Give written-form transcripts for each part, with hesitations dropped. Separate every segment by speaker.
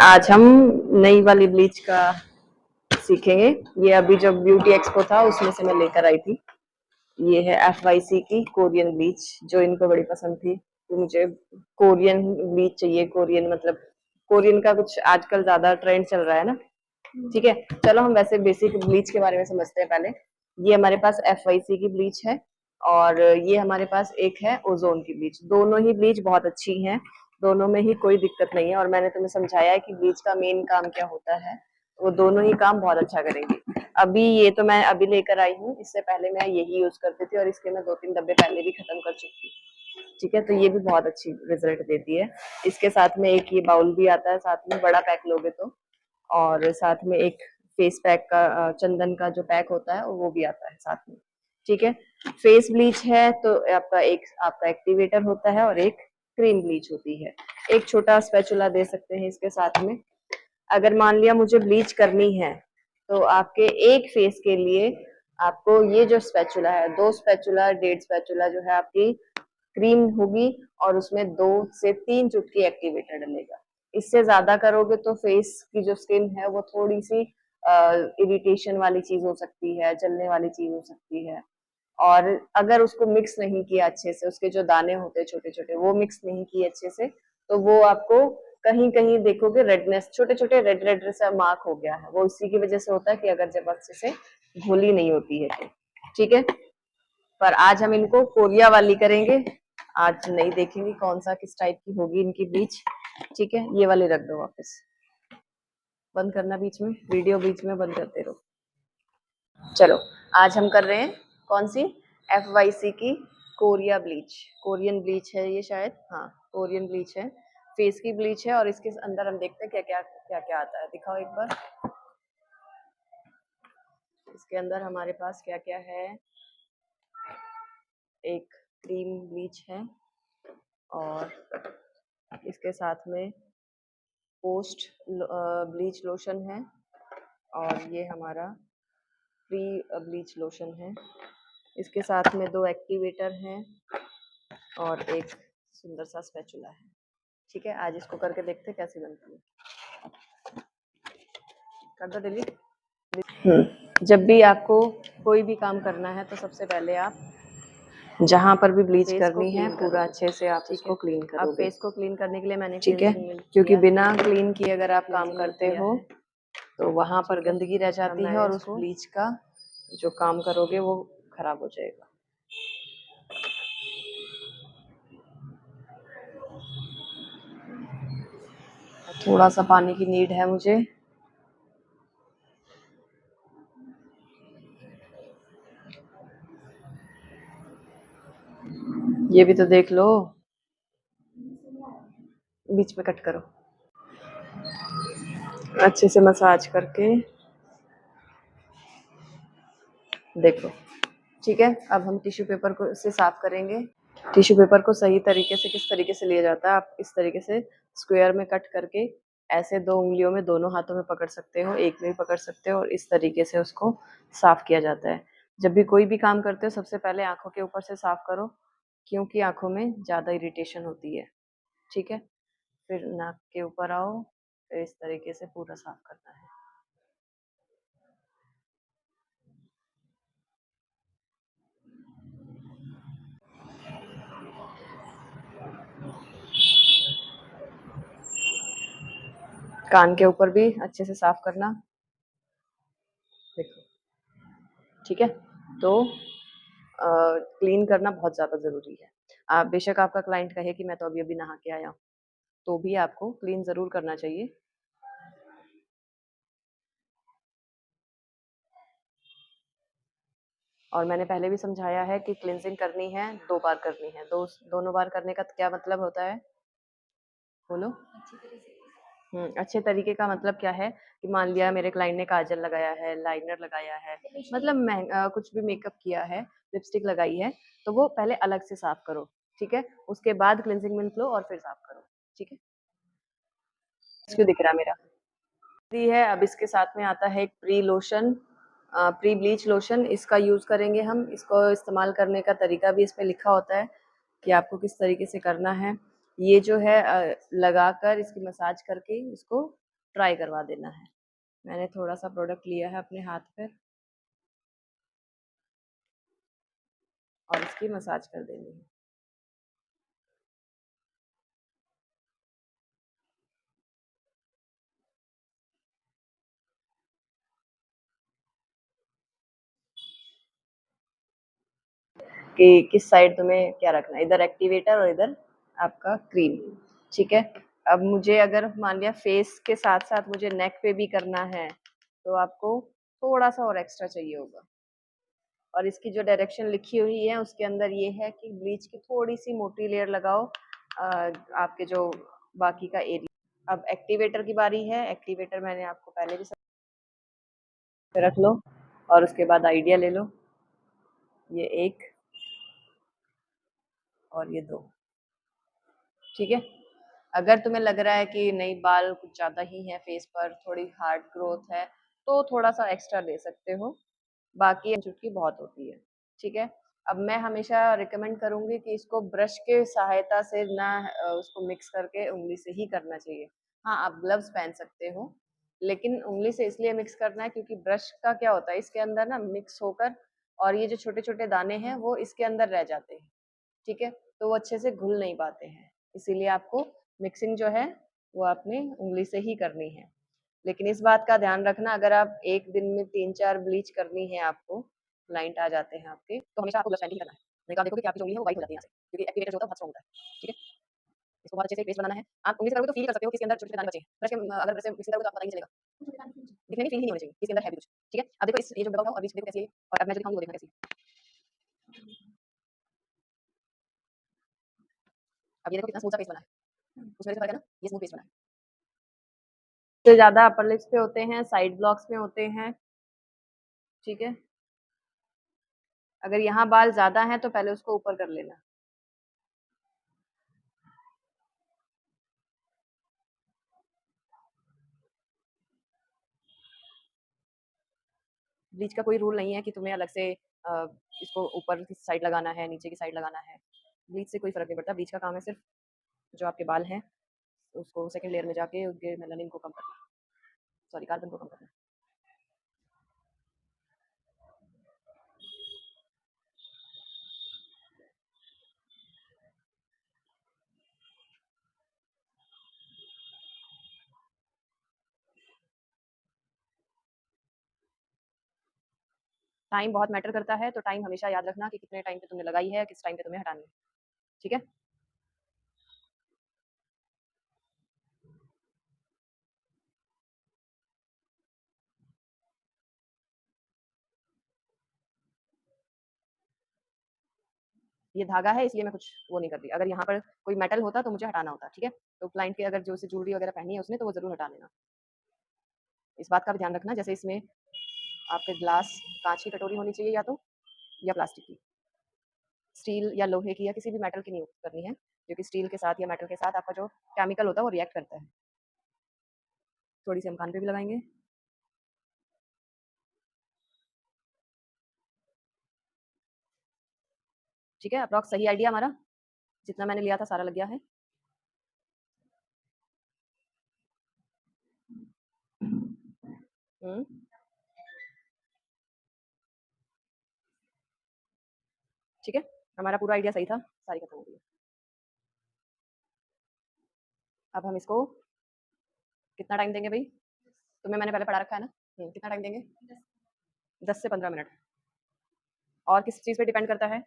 Speaker 1: आज हम नई वाली ब्लीच का सीखेंगे। ये अभी जब ब्यूटी एक्सपो था उसमें से मैं लेकर आई थी। ये है FYC की कोरियन ब्लीच, जो इनको बड़ी पसंद थी। तो मुझे कोरियन ब्लीच चाहिए। कोरियन मतलब कोरियन का कुछ आजकल ज्यादा ट्रेंड चल रहा है ना। ठीक है, चलो हम वैसे बेसिक ब्लीच के बारे में समझते हैं पहले। ये हमारे पास FYC की ब्लीच है और ये हमारे पास एक है ओजोन की ब्लीच। दोनों ही ब्लीच बहुत अच्छी हैं, दोनों में ही कोई दिक्कत नहीं है। और मैंने तुम्हें समझाया है कि ब्लीच का मेन काम क्या होता है, वो दोनों ही काम बहुत अच्छा करेंगे। अभी ये तो मैं अभी लेकर आई हूँ, इससे पहले मैं यही यूज करती थी और इसके मैं 2-3 डब्बे पहले भी खत्म कर चुकी हूँ। ठीक है, तो ये भी बहुत अच्छी रिजल्ट देती है। इसके साथ में एक ये बाउल भी आता है, साथ में बड़ा पैक लोगे तो। और साथ में एक फेस पैक का चंदन का जो पैक होता है वो भी आता है साथ में। ठीक है, फेस ब्लीच है तो आपका एक्टिवेटर होता है और एक क्रीम ब्लीच होती है। एक छोटा स्पैचुला दे सकते हैं इसके साथ में। अगर मान लिया मुझे ब्लीच करनी है तो आपके एक फेस के लिए आपको ये जो स्पैचुला है, 2 स्पैचुला 1.5 स्पैचुला जो है आपकी क्रीम होगी और उसमें 2 से 3 चुटकी एक्टिवेटर डलेगा। इससे ज्यादा करोगे तो फेस की जो स्किन है वो थोड़ी सी इरिटेशन वाली चीज हो सकती है, जलने वाली चीज हो सकती है। और अगर उसको मिक्स नहीं किया अच्छे से, उसके जो दाने होते हैं छोटे छोटे वो मिक्स नहीं किए अच्छे से, तो वो आपको कहीं कहीं देखोगे रेडनेस, छोटे छोटे रेड रेड सा मार्क हो गया है। वो इसी की वजह से होता है कि अगर जब अच्छे से घोली नहीं होती है तो। ठीक है, पर आज हम इनको कोरिया वाली करेंगे। आज नहीं देखेंगे कौन सा किस टाइप की होगी इनकी ब्लीच। ठीक है, ये वाली रख दो वापस। बंद करना बीच में, वीडियो बीच में बंद करते रहो। चलो, आज हम कर रहे हैं कौन सी, FYC की कोरिया ब्लीच। कोरियन ब्लीच है ये शायद, हाँ कोरियन ब्लीच है, फेस की ब्लीच है। और इसके अंदर हम देखते हैं क्या क्या आता है। दिखाओ एक बार, इसके अंदर हमारे पास क्या क्या है। एक क्रीम ब्लीच है और इसके साथ में पोस्ट ब्लीच लोशन है और ये हमारा प्री ब्लीच लोशन है। इसके साथ में 2 एक्टिवेटर हैं और एक सुंदर सा स्पैचुला है। ठीक है, आज इसको करके देखते हैं कैसी बनती है। कर दो डिलीट। जब भी आपको कोई भी काम करना है तो सबसे पहले आप जहां पर भी ब्लीच करनी है पूरा अच्छे से आप इसको क्लीन करोगे। अब फेस को क्लीन करने के लिए मैंने, ठीक है, क्योंकि बिना क्लीन किए अगर आप काम करते हो तो वहां पर गंदगी रह जाती है और उस ब्लीच का जो काम करोगे वो खराब हो जाएगा। थोड़ा सा पानी की नीड है मुझे। ये भी तो देख लो, बीच में कट करो। अच्छे से मसाज करके देखो। ठीक है, अब हम टिश्यू पेपर को से साफ करेंगे। टिश्यू पेपर को सही तरीके से किस तरीके से लिया जाता है, आप इस तरीके से स्क्वायर में कट करके ऐसे 2 उंगलियों में दोनों हाथों में पकड़ सकते हो, एक में भी पकड़ सकते हो और इस तरीके से उसको साफ किया जाता है। जब भी कोई भी काम करते हो सबसे पहले आंखों के ऊपर से साफ करो, क्योंकि आंखों में ज़्यादा इरिटेशन होती है। ठीक है, फिर नाक के ऊपर आओ, फिर इस तरीके से पूरा साफ करना है। कान के ऊपर भी अच्छे से साफ करना। देखो, ठीक है, तो क्लीन करना बहुत ज़्यादा ज़रूरी है। आप बेशक आपका क्लाइंट कहे कि मैं तो अभी अभी नहा के आया हूँ, तो भी आपको क्लीन ज़रूर करना चाहिए। और मैंने पहले भी समझाया है कि क्लिनजिंग करनी है 2 बार करनी है। दोनों बार करने का क्या मतलब होता है, बोलो। अच्छे तरीके का मतलब क्या है कि मान लिया मेरे क्लाइंट ने काजल लगाया है, लाइनर लगाया है, मतलब कुछ भी मेकअप किया है, लिपस्टिक लगाई है, तो वो पहले अलग से साफ करो। ठीक है, उसके बाद क्लिनजिंग मिल्क लो और फिर साफ करो। ठीक है, क्यों दिख रहा मेरा है। अब इसके साथ में आता है एक pre lotion, pre bleach lotion. इसका यूज करेंगे हम। इसको इस्तेमाल करने का तरीका भी इस पे लिखा होता है कि आपको किस तरीके से करना है। ये जो है लगाकर इसकी मसाज करके इसको ट्राई करवा देना है। मैंने थोड़ा सा प्रोडक्ट लिया है अपने हाथ पर और इसकी मसाज कर देनी है। कि किस साइड तुम्हें क्या रखना है, इधर एक्टिवेटर और इधर आपका क्रीम। ठीक है, अब मुझे अगर मान लिया फेस के साथ साथ मुझे नेक पे भी करना है तो आपको थोड़ा सा और एक्स्ट्रा चाहिए होगा। और इसकी जो डायरेक्शन लिखी हुई है उसके अंदर ये है कि ब्लीच की थोड़ी सी मोटी लेयर लगाओ आपके जो बाकी का एरिया। अब एक्टिवेटर की बारी है। एक्टिवेटर मैंने आपको पहले भी रख लो और उसके बाद आइडिया ले लो, ये एक और ये दो। ठीक है, अगर तुम्हें लग रहा है कि नहीं बाल कुछ ज़्यादा ही है फेस पर, थोड़ी हार्ड ग्रोथ है, तो थोड़ा सा एक्स्ट्रा ले सकते हो, बाकी चुटकी बहुत होती है। ठीक है, अब मैं हमेशा रिकमेंड करूंगी कि इसको ब्रश के सहायता से ना उसको मिक्स करके उंगली से ही करना चाहिए। हाँ, आप ग्लव्स पहन सकते हो, लेकिन उंगली से इसलिए मिक्स करना है क्योंकि ब्रश का क्या होता है, इसके अंदर ना मिक्स होकर और ये जो छोटे छोटे दाने हैं वो इसके अंदर रह जाते हैं। ठीक है, तो वो अच्छे से घुल नहीं पाते हैं, इसीलिए आपको मिक्सिंग जो है वो आपने उंगली से ही करनी है। लेकिन इस बात का ध्यान रखना, अगर आप एक दिन में 3-4 ब्लीच करनी है आपको, क्लाइंट आ जाते हैं आपके, तो हमेशा आपको ग्लव्स पहन के ही करना है। नहीं तो आप देखोगे कि आपकी जो उंगली है वो व्हाइट हो जाती है यहाँ से, क्योंकि एक्टिवेटर जो होता है बहुत स्ट्रांग होता है। ठीक है, इसको बहुत अच्छे से पेस्ट बनाना है। आप उंगली से करोगे तो फील कर सकते हो कि इसके अंदर छोटे-छोटे दाने बचे हैं। ब्रश के अगर ब्रश से मिक्सिंग करोगे तो आपको पता ही नहीं चलेगा। दिखने में फील ही नहीं होना चाहिए कि इसके अंदर है भी कुछ। ठीक है, अब देखो इस ये जो डब्बा होगा और बीच देखो कैसी है, और अब मैं जो दिखाऊंगी वो देखना कैसी है। अब ये देखो कितना स्मूथ सा पेस्ट बना है। उसमें से फर्क है ना, ये स्मूथ पेस्ट बना है। सबसे ज्यादा अपर लिप्स पे होते हैं, साइड ब्लॉक्स में होते हैं। ठीक है, अगर यहाँ बाल ज्यादा हैं तो पहले उसको ऊपर कर लेना। ब्लीच का कोई रूल नहीं है कि तुम्हें अलग से इसको ऊपर की साइड लगाना है, नीचे की साइड लगाना है। ब्लीच से कोई फर्क नहीं पड़ता। ब्लीच का काम है सिर्फ जो आपके बाल हैं उसको सेकंड लेयर में जाके उनके मेलानिन को कम करना, सॉरी कार्बन को कम करना। टाइम बहुत मैटर करता है, तो टाइम हमेशा याद रखना कि कितने टाइम पे तुमने लगाई है, किस टाइम पे तुम्हें हटानी है। ठीक है, ये धागा है इसलिए मैं कुछ वो नहीं कर रही। अगर यहाँ पर कोई मेटल होता तो मुझे हटाना होता। ठीक है, तो क्लाइंट के अगर जो से ज्वेलरी वगैरह पहनी है उसने तो वो जरूर हटा लेना। इस बात का भी ध्यान रखना, जैसे इसमें आपके ग्लास, कांच की कटोरी होनी चाहिए या तो, या प्लास्टिक की, स्टील या लोहे की या किसी भी मेटल की नहीं करनी है, क्योंकि स्टील के साथ या मेटल के साथ आपका जो केमिकल होता है वो रिएक्ट करता है। थोड़ी सी हम कान पे भी लगाएंगे। ठीक है, अप्रॉक्स सही आइडिया हमारा, जितना मैंने लिया था सारा लग गया है। हम्म, ठीक है, हमारा पूरा आइडिया सही था, सारी खत्म हो गई। अब हम इसको कितना टाइम देंगे भाई, तुम्हें मैंने पहले पढ़ा रखा है ना। कितना टाइम देंगे? 10 से 15 मिनट। और किस चीज़ पे डिपेंड करता है?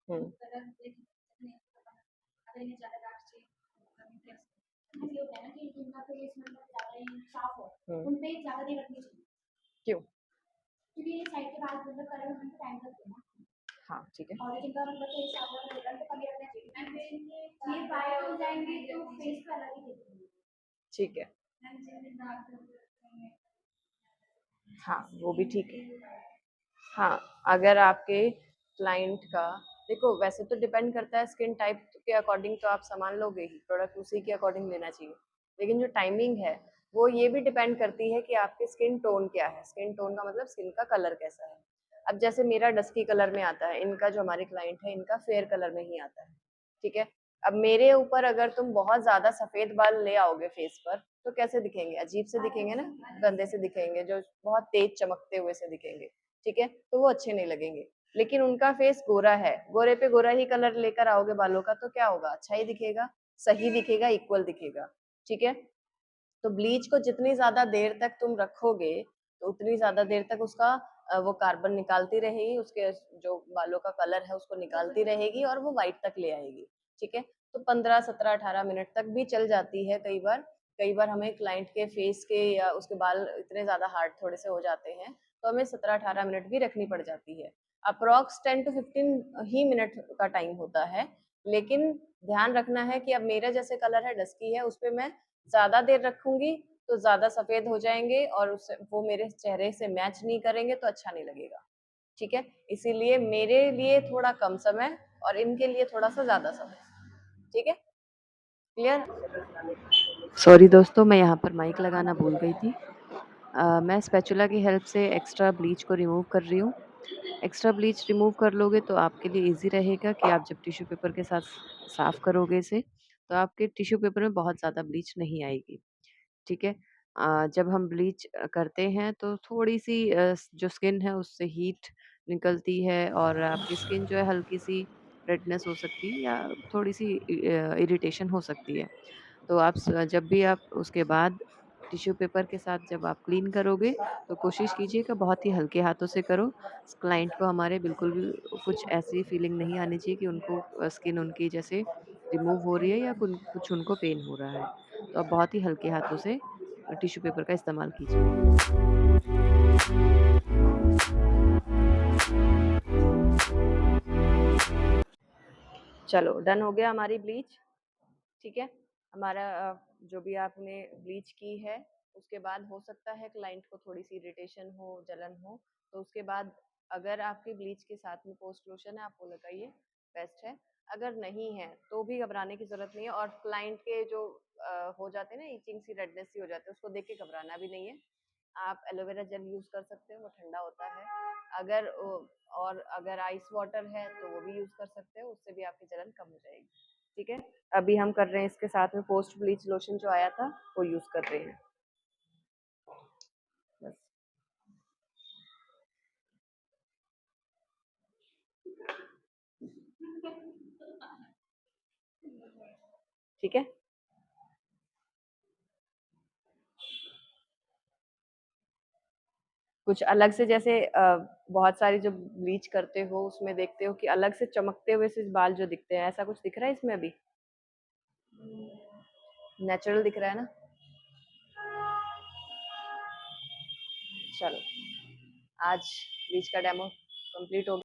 Speaker 1: हम्म, क्यों? हाँ ठीक है, ठीक है, हाँ वो भी ठीक है। हाँ, अगर आपके क्लाइंट का, देखो वैसे तो डिपेंड करता है स्किन टाइप के अकॉर्डिंग, तो आप सामान लोगे ही, प्रोडक्ट उसी के अकॉर्डिंग लेना चाहिए। लेकिन जो टाइमिंग है वो ये भी डिपेंड करती है कि आपके स्किन टोन क्या है। स्किन टोन का मतलब स्किन का कलर कैसा है। अब जैसे मेरा डस्की कलर में आता है, इनका जो हमारे क्लाइंट है इनका फेयर कलर में ही आता है। ठीक है, अब मेरे ऊपर अगर तुम बहुत ज्यादा सफेद बाल ले आओगे फेस पर तो कैसे दिखेंगे? अजीब से दिखेंगे ना, गंदे से दिखेंगे, जो बहुत तेज चमकते हुए से दिखेंगे। ठीक है, तो वो अच्छे नहीं लगेंगे। लेकिन उनका फेस गोरा है, गोरे पे गोरा ही कलर लेकर आओगे बालों का तो क्या होगा? अच्छा ही दिखेगा, सही दिखेगा, इक्वल दिखेगा। ठीक है, तो ब्लीच को जितनी ज्यादा देर तक तुम रखोगे तो उतनी ज्यादा देर तक उसका वो कार्बन निकालती रहेगी, उसके जो बालों का कलर है उसको निकालती रहेगी और वो व्हाइट तक ले आएगी। ठीक है, तो 15 17 18 मिनट तक भी चल जाती है। कई बार हमें क्लाइंट के फेस के या उसके बाल इतने ज्यादा हार्ड थोड़े से हो जाते हैं तो हमें 17 18 मिनट भी रखनी पड़ जाती है। अप्रोक्स 10 to 15 ही मिनट का टाइम होता है। लेकिन ध्यान रखना है कि अब मेरा जैसे कलर है डस्की है, उस पे मैं ज्यादा देर रखूंगी तो ज्यादा सफेद हो जाएंगे और उससे वो मेरे चेहरे से मैच नहीं करेंगे तो अच्छा नहीं लगेगा। ठीक है, इसीलिए मेरे लिए थोड़ा कम समय और इनके लिए थोड़ा सा ज्यादा समय। ठीक है, क्लियर? सॉरी दोस्तों, मैं यहाँ पर माइक लगाना भूल गई थी। मैं स्पैचुला की हेल्प से एक्स्ट्रा ब्लीच को रिमूव कर रही हूँ। एक्स्ट्रा ब्लीच रिमूव कर लोगे तो आपके लिए इजी रहेगा कि आप जब टिश्यू पेपर के साथ साफ करोगे इसे तो आपके टिश्यू पेपर में बहुत ज़्यादा ब्लीच नहीं आएगी। ठीक है, जब हम ब्लीच करते हैं तो थोड़ी सी जो स्किन है उससे हीट निकलती है और आपकी स्किन जो है हल्की सी रेडनेस हो सकती है या थोड़ी सी इरिटेशन हो सकती है। तो जब भी आप उसके बाद टिश्यू पेपर के साथ जब आप क्लीन करोगे तो कोशिश कीजिएगा बहुत ही हल्के हाथों से करो। क्लाइंट को हमारे बिल्कुल भी कुछ ऐसी फीलिंग नहीं आनी चाहिए कि उनको स्किन उनकी जैसे रिमूव हो रही है या कुछ उनको पेन हो रहा है। तो आप बहुत ही हल्के हाथों से टिश्यू पेपर का इस्तेमाल कीजिए। चलो, डन हो गया हमारी ब्लीच। ठीक है, हमारा जो भी आपने ब्लीच की है उसके बाद हो सकता है क्लाइंट को थोड़ी सी इरिटेशन हो, जलन हो, तो उसके बाद अगर आपकी ब्लीच के साथ में पोस्ट लोशन है आप वो लगाइए, बेस्ट है। अगर नहीं है तो भी घबराने की जरूरत नहीं है। और क्लाइंट के जो हो जाते हैं ना इचिंग सी, रेडनेस सी हो जाते हैं, उसको देख के घबराना भी नहीं है। आप एलोवेरा जेल यूज कर सकते हो, वो ठंडा होता है। अगर और अगर आइस वाटर है तो वो भी यूज कर सकते हो, उससे भी आपकी जलन कम हो जाएगी। ठीक है, अभी हम कर रहे हैं इसके साथ में पोस्ट ब्लीच लोशन जो आया था वो यूज कर रहे हैं बस। ठीक है, कुछ अलग से जैसे बहुत सारी जो ब्लीच करते हो उसमें देखते हो कि अलग से चमकते हुए से बाल जो दिखते हैं, ऐसा कुछ दिख रहा है इसमें? अभी नेचुरल दिख रहा है ना? चलो, आज ब्लीच का डेमो कंप्लीट हो गया।